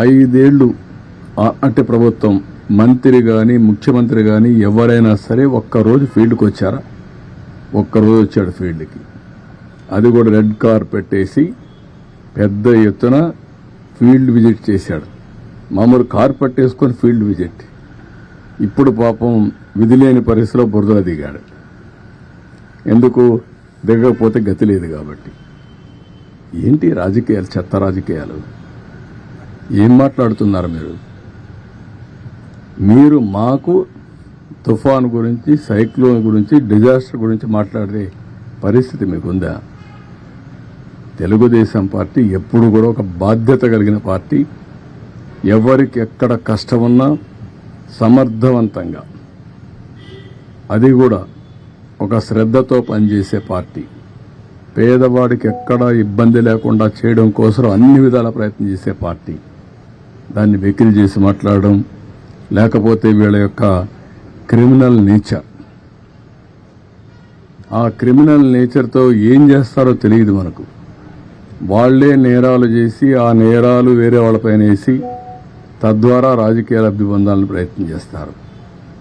5 ఏళ్లు అంటే ప్రభుత్వం మంత్రి కానీ ముఖ్యమంత్రి కానీ ఎవరైనా సరే ఒక్కరోజు ఫీల్డ్కి వచ్చారా? ఒక్కరోజు వచ్చాడు ఫీల్డ్కి. అది కూడా రెడ్ కార్పెట్ వేసి పెద్ద ఎత్తున ఫీల్డ్ విజిట్ చేశాడు. మామూలు కార్పెట్ వేసుకొని ఫీల్డ్ విజిట్. ఇప్పుడు పాపం విధిలేని పరిస్థితిలో బురదలో దిగాడు. ఎందుకు దిగకపోతే గతి లేదు కాబట్టి. ఏంటి రాజకీయాలు, చెత్త రాజకీయాలు? ఏం మాట్లాడుతున్నారు మీరు? మీరు మాకు తుఫాన్ గురించి, సైక్లోన్ గురించి, డిజాస్టర్ గురించి మాట్లాడే పరిస్థితి మీకుందా? తెలుగుదేశం పార్టీ ఎప్పుడు కూడా ఒక బాధ్యత కలిగిన పార్టీ. ఎవరికి ఎక్కడ కష్టమున్నా సమర్థవంతంగా, అది కూడా ఒక శ్రద్ధతో పనిచేసే పార్టీ. పేదవాడికి ఎక్కడా ఇబ్బంది లేకుండా చేయడం కోసం అన్ని విధాల ప్రయత్నం చేసే పార్టీ. దాన్ని వెకిలి చేసి మాట్లాడడం, లేకపోతే వీళ్ళ యొక్క క్రిమినల్ నేచర్, ఆ క్రిమినల్ నేచర్తో ఏం చేస్తారో తెలియదు మనకు. వాళ్లే నేరాలు చేసి ఆ నేరాలు వేరే వాళ్ళపైన వేసి తద్వారా రాజకీయ లబ్ధి పొందాలని ప్రయత్నం చేస్తారు.